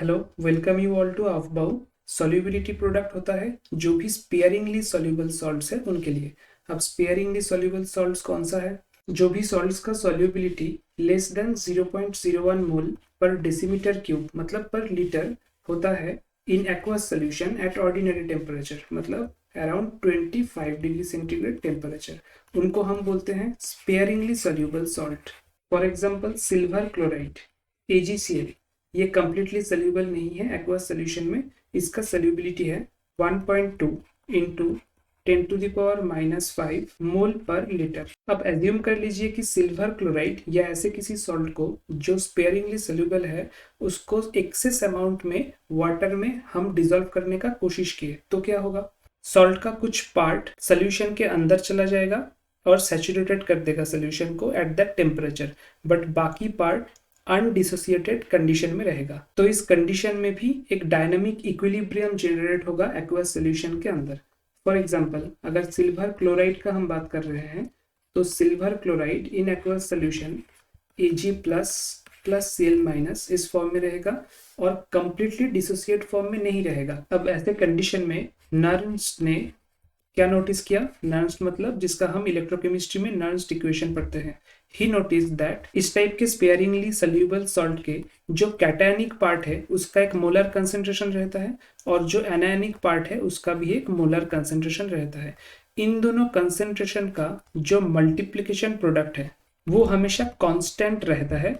Hello, welcome you all to अफबाउ। Solubility product होता है जो भी स्पेयरिंगली सॉल्युबल सॉल्ट्स है उनके लिए। अब स्पेयरिंगली सॉल्युबल सॉल्ट्स कौन सा है? जो भी सॉल्ट्स का सॉल्युबिलिटी लेस देन 0.01 मोल पर डेसीमीटर क्यूब मतलब पर लीटर होता है in aqueous solution at ordinary temperature, मतलब अराउंड 25 डिग्री सेंटीग्रेड टेम्परेचर, उनको हम बोलते हैं sparingly soluble salt. For example silver chloride AgCl, ये कम्प्लीटली सोल्यूबल नहीं है एक्वस सोल्यूशन में। इसका सोल्यूबिलिटी है 1.2 इंटू 10⁻⁻5 मोल पर लीटर। अब एज्यूम कर लीजिए कि सिल्वर क्लोराइड या ऐसे किसी सॉल्ट को जो स्पेयरिंगली सोल्यूबल है उसको एक्सेस अमाउंट में वाटर में हम डिसॉल्व करने का कोशिश किए तो क्या होगा? सॉल्ट का कुछ पार्ट सोल्यूशन के अंदर चला जाएगा और सैचुरेटेड कर देगा सोल्यूशन को एट दैट टेम्परेचर, बट बाकी पार्ट अनडिसोसिएटेड कंडीशन में रहेगा। तो इस कंडीशन में भी एक डायनामिक इक्विलिब्रियम जनरेट होगा एक्वस सोल्यूशन के अंदर। फॉर एग्जांपल अगर सिल्वर क्लोराइड का हम बात कर रहे हैं तो सिल्वर क्लोराइड इन aqueous solution Ag plus Cl minus इस फॉर्म में रहेगा और कंप्लीटली डिसोसिएट फॉर्म में नहीं रहेगा। अब ऐसे कंडीशन में नर्न्स ने क्या नोटिस किया? नर्न्स मतलब जिसका हम इलेक्ट्रोकेमिस्ट्री में नर्न्स इक्वेशन पढ़ते हैं। ही नोटिस दैट इस टाइप के स्पेयरिंगली सोल्यूबल सॉल्ट के जो कैटायनिक पार्ट है उसका एक मोलर कंसेंट्रेशन रहता है और जो एनायनिक पार्ट है उसका भी एक मोलर कंसेंट्रेशन रहता है। इन दोनों कंसेंट्रेशन का जो मल्टीप्लिकेशन प्रोडक्ट है वो हमेशा कांस्टेंट रहता है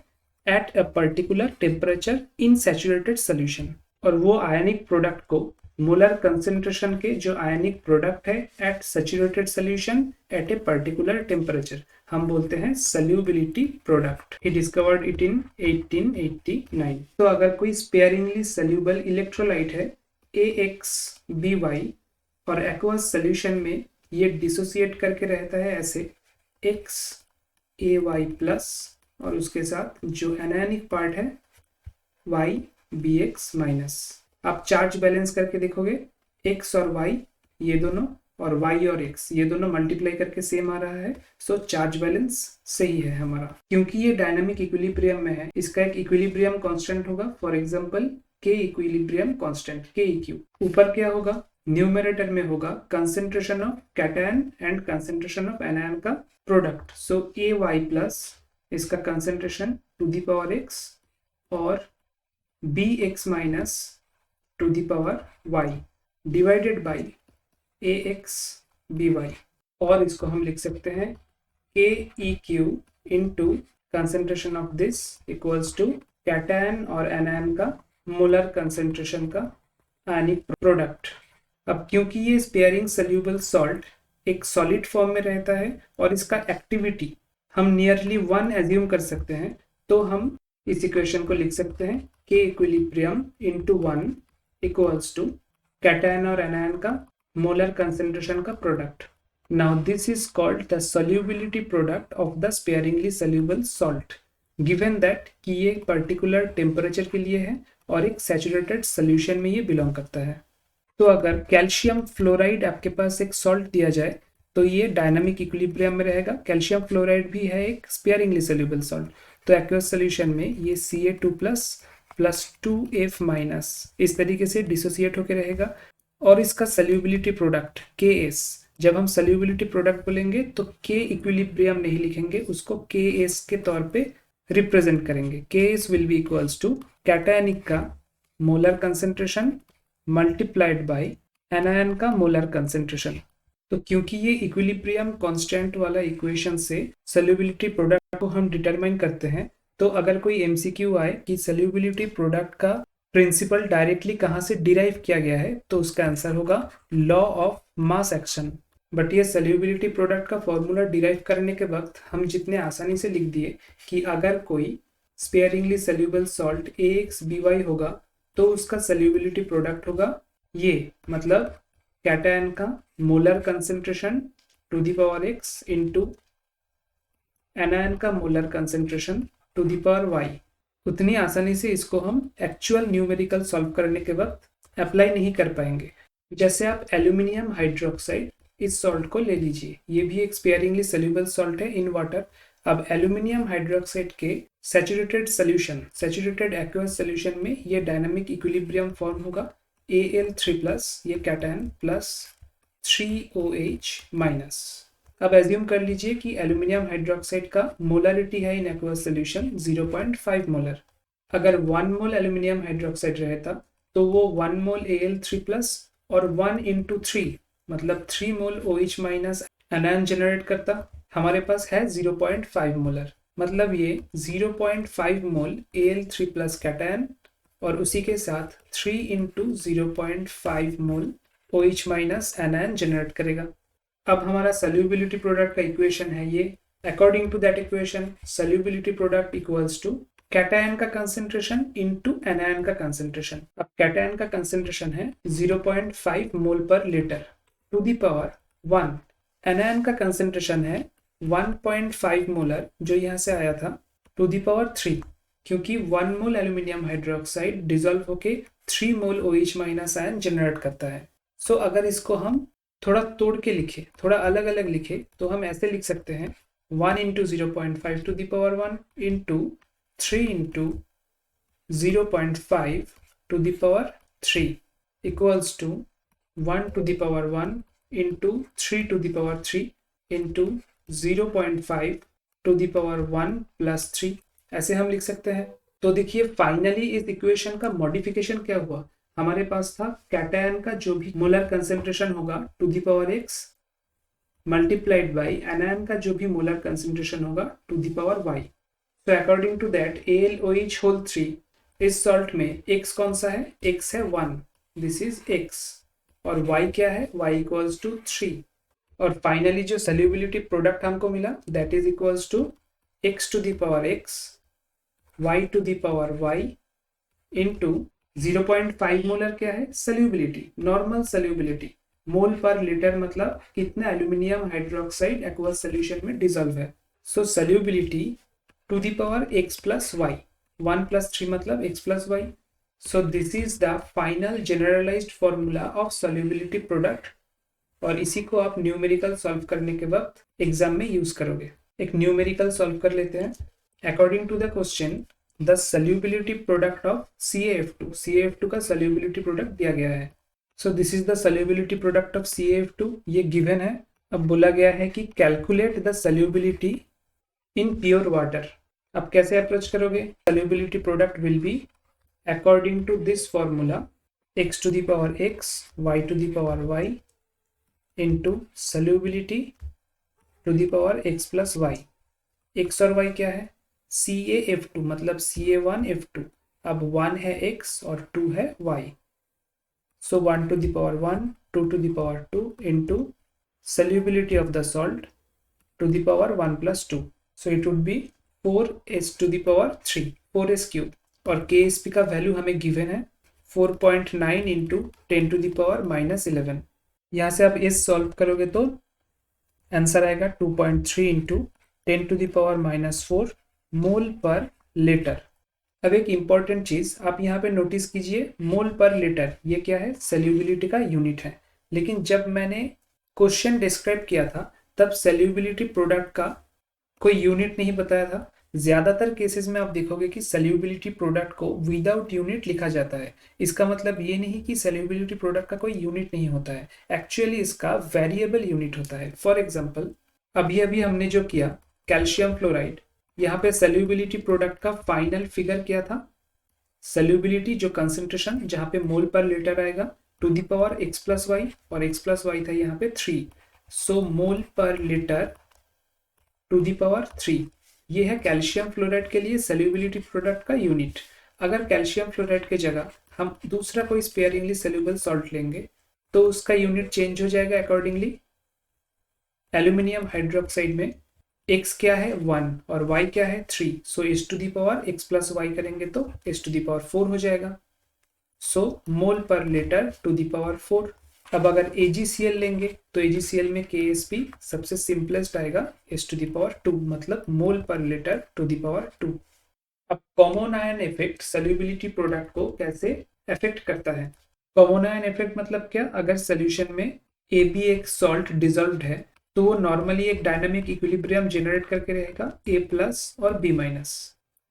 at a particular temperature in saturated solution, और वो आयनिक प्रोडक्ट को मोलर कंसेंट्रेशन के जो आयनिक प्रोडक्ट है at saturated solution at a particular temperature हम बोलते हैं solubility product. He discovered it in 1889। तो अगर कोई स्पेयरिंगली सोल्यूबल इलेक्ट्रोलाइट है AXBy और एक्वस सोल्यूशन में ये डिसोसिएट करके रहता है ऐसे XAy प्लस और उसके साथ जो एनायनिक पार्ट है YBX माइनस। आप चार्ज बैलेंस करके देखोगे x और y ये दोनों और y और x ये दोनों मल्टीप्लाई करके सेम आ रहा है, सो चार्ज बैलेंस सही है हमारा। क्योंकि ये डायनामिक इक्विलिब्रियम में है इसका एक इक्विलिब्रियम कांस्टेंट होगा, for example K equilibrium constant KEQ। ऊपर क्या होगा? न्यूमरेटर में होगा concentration of cation and concentration of anion का प्रोडक्ट, सो AY प्लस इसका concentration to the power x और BX minus to the power y divided by AXBy, और इसको हम लिख सकते हैं KEQ into concentration of this equals to cation और एनायन का मोलर कंसेंट्रेशन का आयनिक प्रोडक्ट। अब क्योंकि ये स्पेयरिंग सोल्यूबल सॉल्ट एक सॉलिड फॉर्म में रहता है और इसका एक्टिविटी हम नियरली 1 एज्यूम कर सकते हैं, तो हम इस इक्वेशन को लिख सकते हैं K equilibrium into 1 equals to cation और एनायन का मोलर कंसेंट्रेशन का product. Now this is called the solubility product of the sparingly soluble salt, given that कि ये एक पर्टिकुलर टेम्परेचर के लिए है और एक सैचुरेटेड सोल्यूशन में ये बिलोंग करता है। तो अगर कैल्शियम फ्लोराइड आपके पास एक सॉल्ट दिया जाए तो ये डायनामिक इक्विलिब्रियम में रहेगा। कैल्शियम फ्लोराइड भी है एक स्पेयरिंगली सोल्यूबल सॉल्ट, तो एक्वस सोल्यूशन में ये Ca2 प्लस 2F माइनस इस तरीके से डिसोसिएट होकर रहेगा और इसका सोल्यूबिलिटी प्रोडक्ट Ks, जब हम सोल्यूबिलिटी प्रोडक्ट बोलेंगे तो K इक्विलिब्रियम नहीं लिखेंगे, उसको Ks के तौर पे रिप्रेजेंट करेंगे। Ks will be equals to cationic का molar concentration multiplied by anion का मोलर कंसेंट्रेशन। तो क्योंकि ये इक्विलिब्रियम कांस्टेंट वाला इक्वेशन से सोल्यूबिलिटी प्रोडक्ट को हम डिटरमाइन करते हैं, तो अगर कोई MCQ आए कि सोल्यूबिलिटी प्रोडक्ट का प्रिंसिपल डायरेक्टली कहाँ से डिराइव किया गया है, तो उसका आंसर होगा law of mass action. But ये सोल्यूबिलिटी प्रोडक्ट का फॉर्मूला डिराइव करने के वक्त हम जितने आसानी से लिख दिए कि अगर कोई स्पेयरिंगली सोल्यूबल सॉल्ट AXBy होगा तो उसका सोल्यूबिलिटी प्रोडक्ट होगा ये, मतलब कैटायन का molar concentration to the power x into anion का molar concentration to the power y। उतनी आसानी से इसको हम एक्चुअल न्यूमेरिकल सॉल्व करने के वक्त अप्लाई नहीं कर पाएंगे। जैसे आप एल्यूमिनियम हाइड्रोक्साइड इस सॉल्ट को ले लीजिए, ये भी एक स्पेयरिंगली सोल्यूबल सॉल्ट है इन वाटर। अब एल्यूमिनियम हाइड्रोक्साइड के saturated solution, saturated aqueous solution में ये डायनामिक इक्विलिब्रियम फॉर्म होगा Al3+, ये कैटायन प्लस 3OH माइनस। अब एज्यूम कर लीजिए कि एल्यूमिनियम हाइड्रोक्साइड का मोलरिटी है इन एक्वस सोल्यूशन 0.5 मोलर। अगर 1 मोल एल्यूमिनियम हाइड्रोक्साइड रहता तो वो 1 मोल Al3+ और 1 into 3 मतलब 3 मोल OH माइनस एनायन जनरेट करता। हमारे पास है 0.5 मोलर, मतलब ये 0.5 मोल Al3+ कैटायन और उसी के साथ 3 into 0.5 mole OH minus anion generate करेगा। अब हमारा सॉल्युबिलिटी प्रोडक्ट का इक्वेशन है ये। According to that equation solubility product equals to cation का कंसंट्रेशन इनटू एनायन का कंसंट्रेशन। अब कैटायन का कंसंट्रेशन है 0.5 mole per litre to the power 1। Anion का कंसंट्रेशन है 1.5 मोलर जो यहाँ से आया था टू द पावर 3, क्योंकि 1 मोल एल्यूमिनियम हाइड्रोक्साइड डिसॉल्व होके 3 मोल OH माइनस आयन जनरेट करता है। सो अगर इसको हम थोड़ा तोड़ के लिखे, थोड़ा अलग अलग लिखे, तो हम ऐसे लिख सकते हैं 1 into 0.5 to the power 1 into 3 into 0.5 to the power 3 equals to 1 to the power 1 into 3 to the power 3 into 0.5 to the power 1 plus 3, ऐसे हम लिख सकते हैं। तो देखिए फाइनली इस इक्वेशन का मॉडिफिकेशन क्या हुआ। हमारे पास था कैटायन का जो भी मोलर कंसंट्रेशन होगा to the power x multiplied by anion का जो भी मोलर कंसंट्रेशन होगा to the power y। So according to that AlOH whole 3 इस सॉल्ट में x कौन सा है, x है 1, दिस इज x, और y क्या है, y इक्वल्स टू 3। और फाइनली जो सॉल्युबिलिटी प्रोडक्ट हमको मिला that is equals to x to the power x y to the power y into 0.5 molar क्या है, सॉल्युबिलिटी, नॉर्मल सॉल्युबिलिटी, मोल पर लीटर मतलब कितना एल्यूमिनियम हाइड्रोक्साइड एक्वस सॉल्यूशन में dissolve है। So solubility to the power x plus y, 1 plus 3 मतलब x plus y। So this is the final generalised formula of solubility product, और इसी को आप numerical solve करने के वक्त एग्जाम में यूज करोगे। एक न्यूमेरिकल सॉल्व कर लेते हैं। According to the question the solubility product of CaF2, CaF2 का सॉल्युबिलिटी प्रोडक्ट दिया गया है। So this is the solubility product of CaF2, ये गिवन है। अब बोला गया है कि calculate the solubility in pure water. अब कैसे अप्रोच करोगे, solubility product will be according to this formula x to the power x y to the power y into solubility to the power x plus y। x और y क्या है, CaF2 मतलब Ca1F2। अब 1 है x और 2 है y, so 1 to the power 1 2 to the power 2 into solubility of the salt to the power 1 plus 2, so it would be 4s to the power 3, 4s cube. और Ksp का value हमें given है 4.9 into 10 to the power -11। यहाँ से आप s solve करोगे तो answer आएगा 2.3 into 10 to the power -4 mole per litre. अब एक इंपॉर्टेंट चीज आप यहाँ पे नोटिस कीजिए, मोल पर लीटर ये क्या है, सॉल्युबिलिटी का यूनिट है। लेकिन जब मैंने क्वेश्चन डिस्क्राइब किया था तब सॉल्युबिलिटी प्रोडक्ट का कोई यूनिट नहीं बताया था। ज्यादातर केसेस में आप देखोगे कि सॉल्युबिलिटी प्रोडक्ट को विदाउट यूनिट लिखा जाता है। इसका मतलब ये नहीं कि सॉल्युबिलिटी प्रोडक्ट का कोई यूनिट नहीं होता है, एक्चुअली इसका वेरिएबल यूनिट होता है। फॉर एग्जाम्पल अभी अभी हमने जो किया कैल्शियम फ्लोराइड, यहाँ पे सॉल्युबिलिटी प्रोडक्ट का फाइनल फिगर क्या था, सॉल्युबिलिटी जो कंसंट्रेशन जहाँ पे मोल पर लीटर आएगा to the power x plus y, और x प्लस वाई था यहाँ पे 3, सो मोल per litre to the power 3। ये है कैल्शियम फ्लोराइड के लिए सॉल्युबिलिटी प्रोडक्ट का यूनिट। अगर कैल्शियम फ्लोराइड के जगह हम दूसरा कोई स्पेयरिंगली सॉल्युबल सॉल्ट लेंगे तो उसका यूनिट चेंज हो जाएगा अकॉर्डिंगली। एल्यूमिनियम हाइड्रोक्साइड में x क्या है 1 और y क्या है 3, so s to the power x plus y करेंगे तो s टू द पावर 4 हो जाएगा, सो मोल per litre to the power 4। अब अगर AgCl लेंगे तो AgCl में Ksp सबसे सिंपलेस्ट आएगा s टू द पावर 2, मतलब मोल per litre to the power 2। अब common ion effect solubility product को कैसे अफेक्ट करता है। कॉमन आयन इफेक्ट मतलब क्या, अगर सोल्यूशन में AB एक सॉल्ट डिसॉल्व्ड है तो वो नॉर्मली एक डायनामिक इक्विलिब्रियम जनरेट करके रहेगा A+ और B-।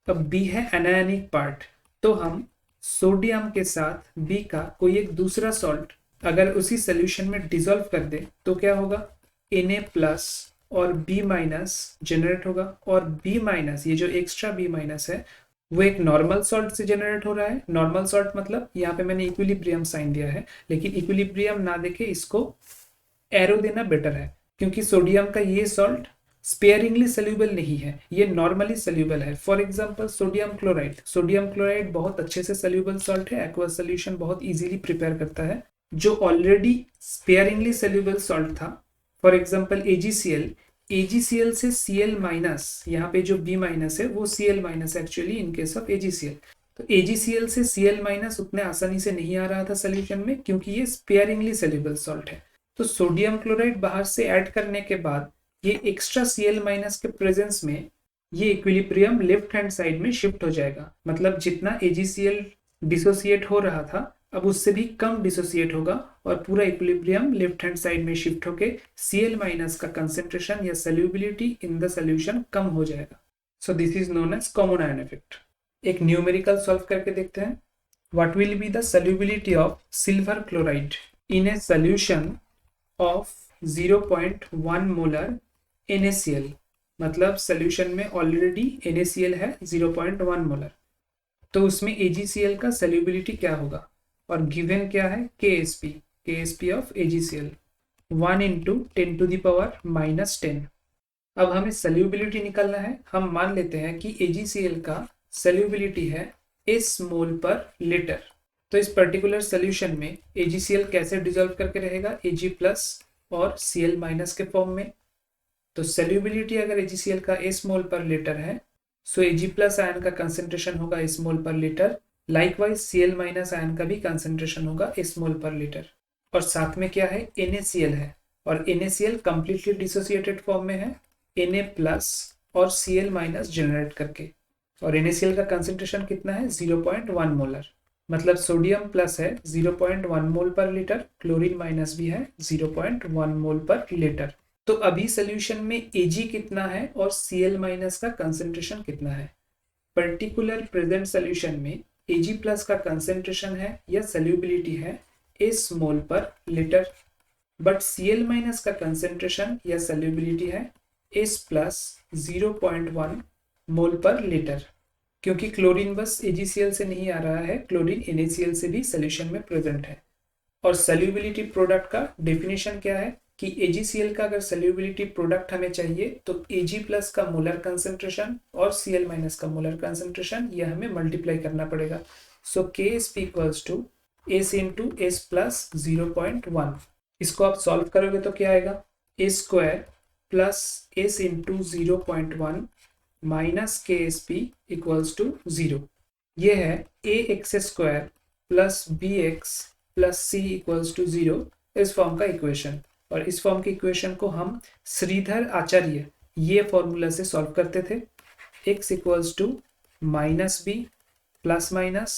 अब B है एनायनिक पार्ट, तो हम सोडियम के साथ B का कोई एक दूसरा सॉल्ट अगर उसी सोल्यूशन में डिसॉल्व कर दे तो क्या होगा, Na प्लस और B माइनस जनरेट होगा, और B माइनस, ये जो एक्स्ट्रा B माइनस है वो एक नॉर्मल सॉल्ट से जनरेट हो रहा है। नॉर्मल सॉल्ट मतलब यहाँ पे मैंने इक्विलिब्रियम साइन दिया है, लेकिन इक्विलिब्रियम ना देके इसको एरो देना बेटर है, क्योंकि सोडियम का ये सॉल्ट स्पेयरिंगली सोल्यूबल नहीं है, ये नॉर्मली सोल्यूबल है। फॉर एग्जांपल सोडियम क्लोराइड बहुत अच्छे से सोल्यूबल सॉल्ट है, एक्वस सॉल्यूशन बहुत इजीली प्रिपेयर करता है। जो ऑलरेडी स्पेयरिंगली सोल्यूबल सॉल्ट था, फॉर एग्जांपल AgCl से Cl माइनस, यहाँ पे जो B माइनस है वो Cl minus actually in case of AgCl, तो AgCl से Cl माइनस उतने आसानी से नहीं आ रहा था सोल्यूशन में, क्योंकि ये स्पेयरिंगली सोल्यूबल सॉल्ट है। तो सोडियम क्लोराइड बाहर से ऐड करने के बाद ये एक्स्ट्रा Cl माइनस के प्रेजेंस में ये इक्विलिब्रियम लेफ्ट हैंड साइड में शिफ्ट हो जाएगा, मतलब जितना AgCl डिसोसिएट हो रहा था अब उससे भी कम डिसोसिएट होगा, और पूरा इक्विलिब्रियम लेफ्ट हैंड साइड में शिफ्ट होके Cl माइनस का कंसेंट्रेशन या सोल्यूबिलिटी इन द सोल्यूशन कम हो जाएगा। So this is known as common ion effect. एक न्यूमेरिकल सॉल्व करके देखते हैं। What will be the solubility of silver chloride in a solution of 0.1 molar NaCl, मतलब सोल्यूशन में ऑलरेडी NaCl है 0.1 मोलर, तो उसमें AgCl का सोल्यूबिलिटी क्या होगा, और गिवन क्या है KSP ऑफ AgCl 1 × 10⁻⁻10। अब हमें सोल्यूबिलिटी निकालना है। हम मान लेते हैं कि AgCl का सोल्यूबिलिटी है S मोल पर लीटर, तो इस पर्टिकुलर सोल्यूशन में AgCl कैसे डिसॉल्व करके रहेगा, Ag प्लस और Cl माइनस के फॉर्म में। तो सोल्यूबिलिटी अगर AgCl का S मोल पर लीटर है, सो Ag प्लस आयन का कंसेंट्रेशन होगा S मोल per litre, likewise Cl minus ion का भी कंसेंट्रेशन होगा S मोल पर लीटर, और साथ में क्या है, NaCl है, और NaCl कंप्लीटली डिसोसिएटेड फॉर्म में है, Na प्लस और Cl माइनस जनरेट करके, और NaCl का कंसेंट्रेशन कितना है 0.1 मोलर, मतलब सोडियम प्लस है 0.1 मोल पर लीटर, क्लोरीन माइनस भी है 0.1 मोल पर लीटर। तो अभी सोल्यूशन में Ag कितना है और Cl माइनस का कंसेंट्रेशन कितना है। पर्टिकुलर प्रेजेंट सोल्यूशन में Ag प्लस का कंसेंट्रेशन है या सोल्यूबिलिटी है S mole per litre, but Cl minus का कंसेंट्रेशन या सोल्यूबिलिटी है S प्लस 0.1 मोल पर लीटर, क्योंकि क्लोरीन बस AgCl से नहीं आ रहा है, क्लोरीन NaCl से भी सोल्यूशन में प्रेजेंट है। और सोल्यूबिलिटी प्रोडक्ट का डेफिनेशन क्या है कि AgCl का अगर सोल्यूबिलिटी प्रोडक्ट हमें चाहिए तो Ag प्लस का मोलर कंसेंट्रेशन और Cl माइनस का मोलर कंसेंट्रेशन यह हमें मल्टीप्लाई करना पड़ेगा। So KSP equals to S into S plus 0.1। इसको आप सॉल्व करोगे तो क्या आएगा, A square plus S into 0.1 minus KSP equals to 0। ये है AX square plus BX plus C equals to 0 इस फॉर्म का इक्वेशन, और इस फॉर्म के इक्वेशन को हम श्रीधर आचार्य ये फॉर्मूला से सॉल्व करते थे। x equals to minus b plus minus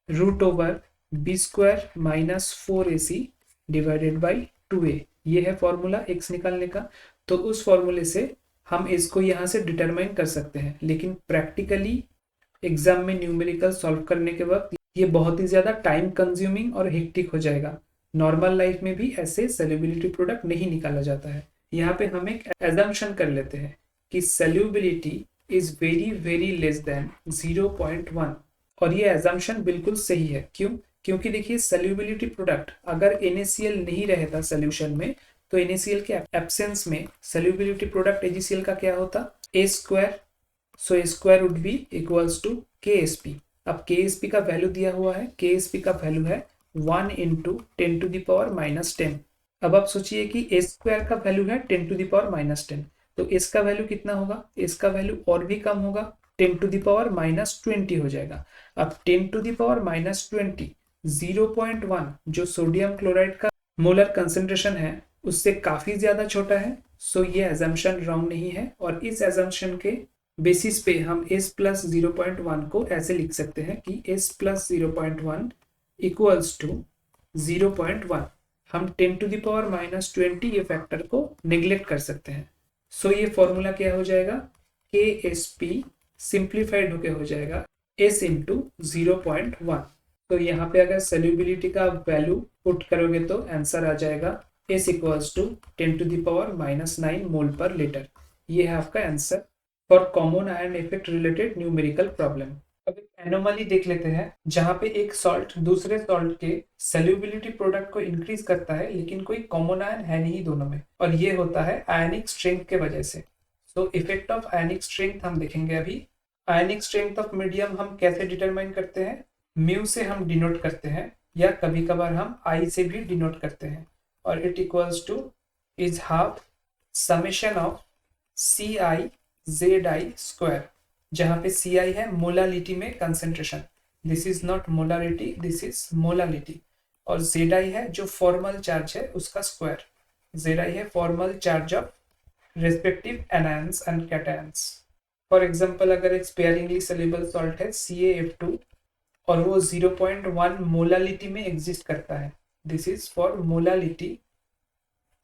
root over b square minus 4ac divided by 2a, ये है फॉर्मूला x निकालने का। तो उस फॉर्मूले से हम इसको यहाँ से डिटरमाइन कर सकते हैं, लेकिन प्रैक्टिकली एग्जाम में न्यूमेरिकल सॉल्व करने के वक्त ये बहुत ही ज़्यादा टाइम कंज्यूमिंग और हेक्टिक हो जाएगा। नॉर्मल लाइफ में भी ऐसे सोल्यूबिलिटी प्रोडक्ट नहीं निकाला जाता है। यहाँ पे हम एक एजम्पशन कर लेते हैं कि solubility is very very less than 0.1, और ये एजम्पशन बिल्कुल सही है। क्यों? क्योंकि देखिए सोल्यूबिलिटी प्रोडक्ट अगर NaCl नहीं रहता सोल्यूशन में, तो NaCl के एब्सेंस में सोल्यूबिलिटी प्रोडक्ट AgCl का क्या होता, A square. So A square would be equals to KSP। अब KSP का वैल्यू दिया हुआ है, KSP का वैल्यू है 1 × 10⁻⁻10। अब आप सोचिए कि A स्क्वायर का वैल्यू है 10⁻⁻10, तो इसका वैल्यू कितना होगा, इसका वैल्यू और भी कम होगा, 10⁻⁻20 हो जाएगा। अब 10⁻⁻20 0.1 जो सोडियम क्लोराइड का मोलर कंसेंट्रेशन है उससे काफी ज्यादा छोटा है, सो ये एजम्पशन रॉन्ग नहीं है। और इस एजम्पशन के बेसिस पे हम S प्लस 0.1 को ऐसे लिख सकते हैं कि S प्लस 0.1 इक्वल्स टू 0.1। हम 10⁻⁻20 ये फैक्टर को नेग्लेक्ट कर सकते हैं। सो ये फॉर्मूला क्या हो जाएगा, KSP सिंप्लीफाइड होके हो जाएगा S इंटू 0.1। तो यहाँ पे अगर सॉल्युबिलिटी का वैल्यू पुट करोगे तो आंसर आ जाएगा S equals to 10⁻⁻9 mole per litre. ये है आपका answer for common ion effect related numerical problem. अब एक एनोमली देख लेते हैं जहां पे एक सॉल्ट दूसरे सॉल्ट के सॉल्युबिलिटी प्रोडक्ट को इंक्रीज करता है लेकिन कोई कॉमन आयन है नहीं दोनों में, और ये होता है आयनिक स्ट्रेंथ के वजह से। तो इफेक्ट ऑफ आयनिक स्ट्रेंथ हम देखेंगे अभी। आयनिक स्ट्रेंथ ऑफ मीडियम हम कैसे डिटरमाइन करते हैं? म्यू से हम डिनोट करते हैं, या कभी कभार हम आई से भी डिनोट करते हैं, और it equals to is half summation of C I Z I square, जहां पे सी आई है मोलालिटी में concentration, this is not molarity, this is molality, और जेड आई है जो फॉर्मल चार्ज है उसका स्क्वायर। जेड आई है formal charge of respective anions and cations. For example अगर एक स्पेयरिंगली सॉल्युबल सॉल्ट है CaF2 और वो 0.1 मोलालिटी में एग्जिस्ट करता है, this is for molality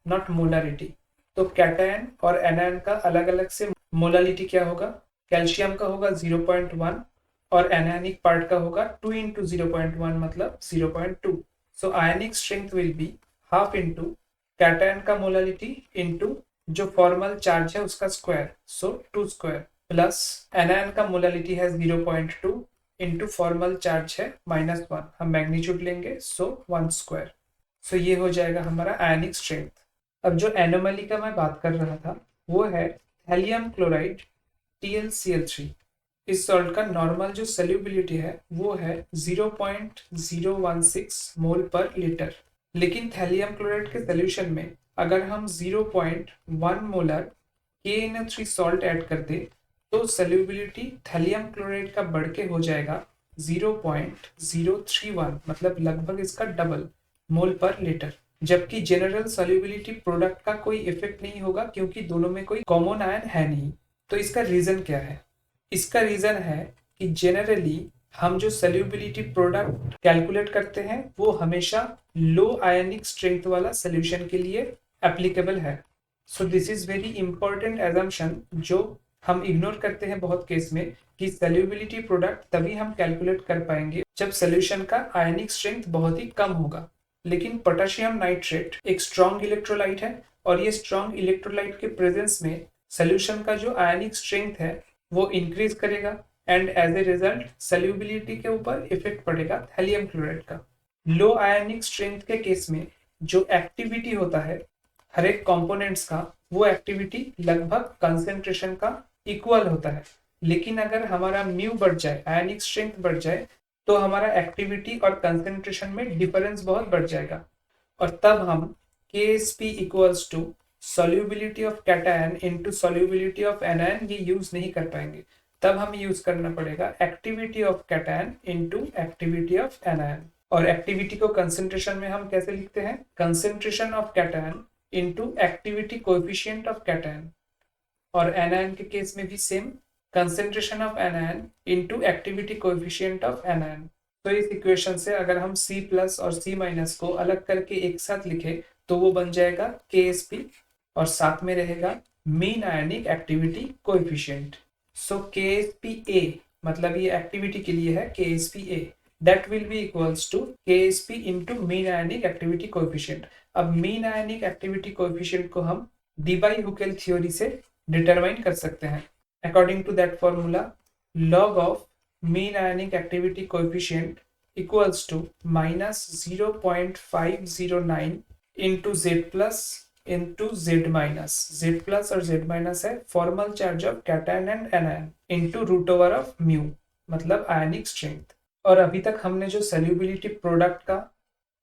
not molarity. तो कैटायन और एनायन का अलग अलग से मोलालिटी क्या होगा? कैल्शियम का होगा 0.1 और एनायनिक पार्ट का होगा 2 इंटू 0.1 मतलब 0.2। So ionic strength will be half into cation का मोलालिटी इंटू जो फॉर्मल चार्ज है उसका square, so 2 square, plus anion का मोलालिटी है 0.2 इंटू फॉर्मल चार्ज है -1, हम मैग्नीट्यूड लेंगे सो 1 स्क्वायर। सो ये हो जाएगा हमारा आयनिक स्ट्रेंथ। अब जो एनोमली का मैं बात कर रहा था वो है थैलियम क्लोराइड TlCl3। इस सॉल्ट का नॉर्मल जो सॉल्युबिलिटी है वो है 0.016 मोल पर लीटर, लेकिन थैलियम क्लोराइड के सॉल्यूशन में अगर हम 0.1 मोलर KNO3 सॉल्ट ऐड कर दे तो सॉल्युबिलिटी थैलियम क्लोराइड का बढ़ के हो जाएगा 0.031, मतलब लगभग इसका डबल मोल पर लीटर। जबकि जनरल सॉल्युबिलिटी प्रोडक्ट का कोई इफेक्ट नहीं होगा क्योंकि दोनों में कोई कॉमन आयन है नहीं। तो इसका रीजन क्या है? इसका रीजन है कि जनरली हम जो सॉल्युबिलिटी प्रोडक्ट कैलकुलेट करते हैं वो हमेशा लो आयनिक स्ट्रेंथ वाला सॉल्यूशन के लिए एप्लीकेबल है। So this is very important assumption जो हम इग्नोर करते हैं बहुत केस में, कि सॉल्युबिलिटी प्रोडक्ट तभी हम कैलकुलेट कर पाएंगे जब सॉल्यूशन का आयनिक स्ट्रेंथ बहुत ही कम होगा। लेकिन पोटेशियम नाइट्रेट एक स्ट्रॉन्ग इलेक्ट्रोलाइट है और ये स्ट्रॉन्ग इलेक्ट्रोलाइट के प्रेजेंस में सॉल्यूशन का जो आयनिक स्ट्रेंथ है वो इंक्रीज करेगा and as a result solubility के ऊपर इफेक्ट पड़ेगा थैलियम क्लोराइड का। लो आयनिक स्ट्रेंथ के केस में जो एक्टिविटी होता है हर एक कंपोनेंट्स का, वो एक्टिविटी लगभग कंसेंट्रेशन का इक्वल होता है। लेकिन अगर हमारा म्यू बढ़ जाए, आयनिक स्ट्रेंथ बढ़ जाए, तो हमारा एक्टिविटी और कंसेंट्रेशन में डिफरेंस बहुत बढ़ जाएगा, और तब हम KSP equals to solubility of cation into solubility of anion ये यूज नहीं कर पाएंगे। तब हमें यूज करना पड़ेगा activity of cation into activity of anion. और एक्टिविटी को कंसेंट्रेशन में हम कैसे लिखते हैं? Concentration of cation into activity coefficient of cation. और एनायन के केस में भी same, concentration of anion into activity coefficient of anion. तो इस इक्वेशन से अगर हम C प्लस और C- को अलग करके एक साथ लिखे तो वो बन जाएगा KSP और साथ में रहेगा मीन आयनिक एक्टिविटी कोएफिशिएंट। सो KSPA मतलब ये एक्टिविटी के लिए है KSPA, that will be equals to KSP into mean ionic activity coefficient। अब mean ionic activity coefficient को हम Debye-Hückel theory से डिटरमाइन कर सकते हैं। According to that formula, log of mean ionic activity coefficient equals to minus 0.509 into Z plus into Z minus। Z plus और Z minus है formal charge of cation and anion into root over of mu, मतलब ionic strength. और अभी तक हमने जो solubility product का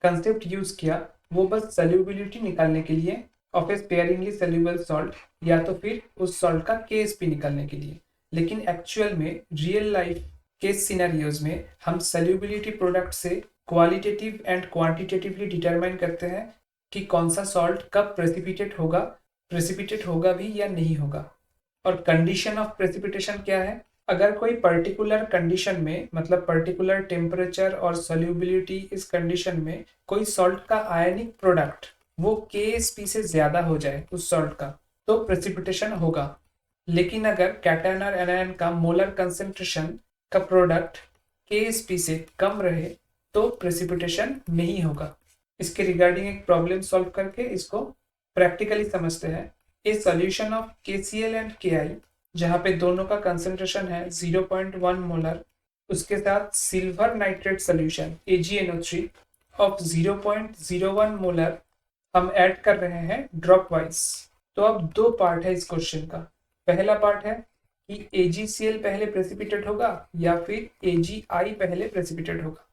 concept use किया वो बस सॉल्युबिलिटी निकालने के लिए of a sparingly soluble salt, या तो फिर उस सॉल्ट का KSP निकालने के लिए। लेकिन एक्चुअल में रियल लाइफ के सिनेरियोज में हम सॉल्युबिलिटी प्रोडक्ट से क्वालिटेटिव एंड क्वांटिटेटिवली डिटरमाइन करते हैं कि कौन सा सॉल्ट कब प्रेसिपिटेट होगा भी या नहीं होगा। और कंडीशन ऑफ प्रेसिपिटेशन क्या है? अगर कोई पर्टिकुलर कंडीशन में, मतलब पर्टिकुलर टेम्परेचर और सॉल्युबिलिटी इस कंडीशन में कोई सॉल्ट का आयनिक प्रोडक्ट वो KSP से ज्यादा हो जाए उस सॉल्ट का, तो प्रेसिपिटेशन होगा। लेकिन अगर कैटायन और एनायन का मोलर कंसेंट्रेशन का प्रोडक्ट Ksp से कम रहे तो प्रेसिपिटेशन नहीं होगा। इसके रिगार्डिंग एक प्रॉब्लम सॉल्व करके इसको प्रैक्टिकली समझते हैं। ए solution of KCl and Ki, जहाँ पे दोनों का कंसेंट्रेशन है 0.1 मोलर, उसके साथ silver nitrate solution AgNO3 of 0.01 molar हम ऐड कर रहे हैं ड्रॉप वाइज। तो अब दो पार्ट है इस क्वेश्चन का। पहला पार्ट है कि AgCl पहले प्रेसिपिटेट होगा या फिर AgI पहले प्रेसिपिटेट होगा,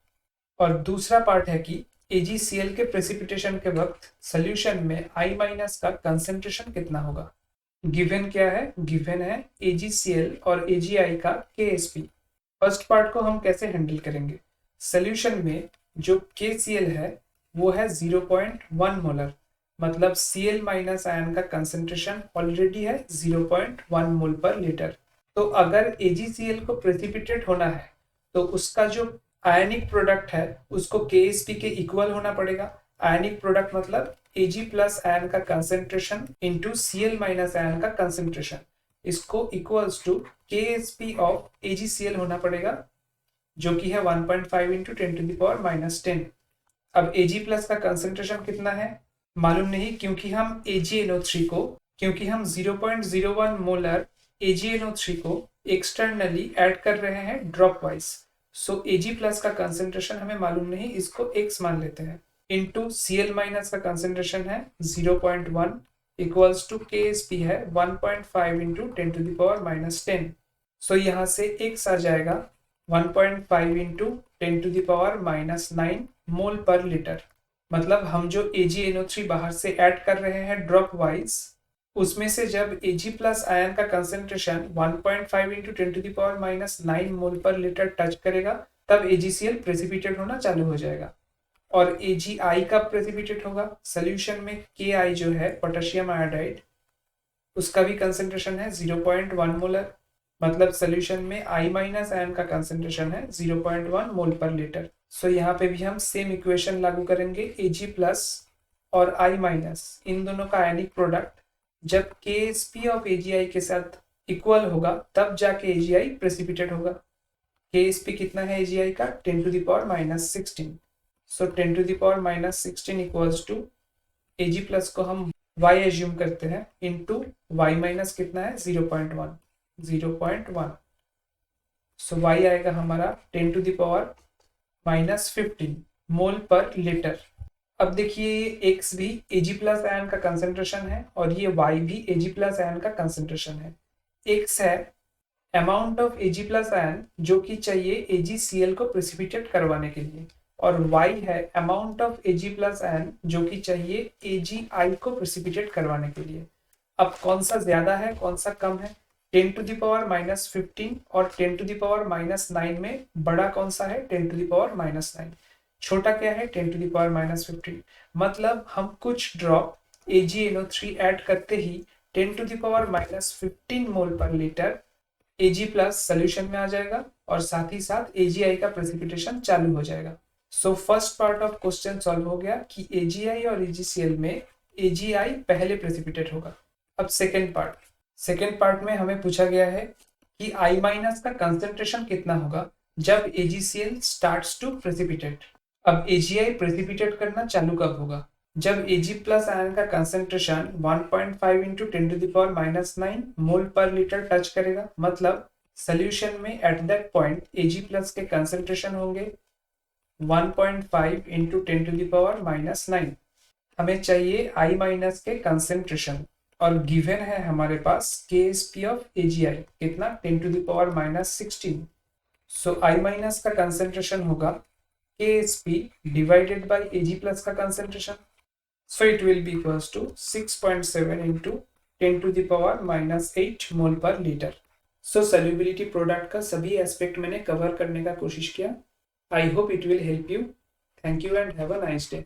और दूसरा पार्ट है कि AgCl के प्रेसिपिटेशन के वक्त सॉल्यूशन में I- का कंसेंट्रेशन कितना होगा। गिवन क्या है? गिवन है AgCl और AgI का Ksp। फर्स्ट पार्ट को हम कैसे हैंडल करेंगे? सॉल्यूशन में जो KCl है वो है 0.1 मोलर, मतलब Cl माइनस आयन का कंसेंट्रेशन ऑलरेडी है 0.1 मोल पर लीटर। तो अगर AgCl को प्रेसिपिटेट होना है तो उसका जो आयनिक प्रोडक्ट है उसको Ksp के इक्वल होना पड़ेगा। आयनिक प्रोडक्ट मतलब Ag प्लस आयन का concentration into Cl minus ion का कंसेंट्रेशन, इसको equals to Ksp of AgCl होना पड़ेगा, जो कि है 1.5 इंटू 10⁻⁻10। अब Ag प्लस का कंसेंट्रेशन कितना है मालूम नहीं, क्योंकि हम 0.01 मोलर AgNO3 को एक्सटर्नली ऐड कर रहे हैं ड्रॉप वाइज। सो Ag प्लस का कंसेंट्रेशन हमें मालूम नहीं, इसको x मान लेते हैं, इंटू Cl माइनस का कंसेंट्रेशन है 0.1 इक्वल्स टू Ksp है 1.5 इंटू 10⁻⁻10। सो यहाँ से x आ जाएगा 1.5 इंटू 10⁻⁻9 मोल पर लीटर। मतलब हम जो AgNO3 बाहर से ऐड कर रहे हैं ड्रॉप वाइज, उसमें से जब Ag प्लस आयन का कंसेंट्रेशन 1.5 इंटू 10⁻⁻9 मोल पर लीटर टच करेगा तब AgCl प्रेसिपिटेट होना चालू हो जाएगा। और AgI कब प्रेसिपिटेट होगा? सोल्यूशन में Ki जो है पोटेशियम आयोडाइड, उसका भी कंसेंट्रेशन है 0.1 मोलर, मतलब सोल्यूशन में I- आयन का कंसेंट्रेशन है 0.1 मोल पर लीटर। सो यहाँ पे भी हम सेम इक्वेशन लागू करेंगे। Ag प्लस और I- इन दोनों का आयनिक प्रोडक्ट जब Ksp ऑफ AgI के साथ इक्वल होगा तब जाके AgI प्रेसिपिटेट होगा। Ksp कितना है AgI का? 10⁻16। सो 10⁻16 इक्वल्स टू Ag प्लस को हम y एज्यूम करते हैं इंटू y माइनस कितना है 0.1। सो y आएगा हमारा 10⁻⁻15 मोल पर लीटर। अब देखिए ये x भी Ag प्लस आयन का कंसेंट्रेशन है और ये y भी Ag प्लस आयन का कंसेंट्रेशन है। x है amount of Ag plus ion जो कि चाहिए AgCl को प्रेसिपिटेट करवाने के लिए, और y है amount of Ag plus ion जो कि चाहिए AgI को प्रेसिपिटेट करवाने के लिए। अब कौन सा ज्यादा है कौन सा कम है? 10⁻⁻15 और 10⁻⁻9 में बड़ा कौन सा है? 10⁻⁻9। छोटा क्या है? 10⁻⁻15। मतलब हम कुछ ड्रॉप AgNO3 ऐड करते ही 10⁻⁻15 मोल per litre Ag plus solution में आ जाएगा और साथ ही साथ AgI का प्रेसिपिटेशन चालू हो जाएगा। So first part of question solve हो गया कि AgI और AgCl में AgI पहले प्रेसिपिटेट होगा। अब सेकेंड पार्ट में हमें पूछा गया है कि I- का कंसेंट्रेशन कितना होगा जब AgCl स्टार्ट्स टू प्रेसिपिटेट। अब AgI प्रेसिपिटेट करना चालू कब होगा? जब Ag प्लस आयन का कंसेंट्रेशन 1.5 इंटू 10⁻⁹ मोल पर लीटर टच करेगा, मतलब सोल्यूशन में at that point Ag plus के कंसेंट्रेशन होंगे 1.5 इंटू 10⁻⁹। हमें चाहिए I- के कंसेंट्रेशन और गिवन है हमारे पास Ksp ऑफ AgI कितना? 10⁻⁻16। सो I- का कंसेंट्रेशन होगा Ksp divided by Ag plus का concentration. So it will be equals to 6.7 into 10⁻⁻8 mole per litre. So solubility product का सभी एस्पेक्ट मैंने कवर करने का कोशिश किया। I hope it will help you. Thank you and have a nice day.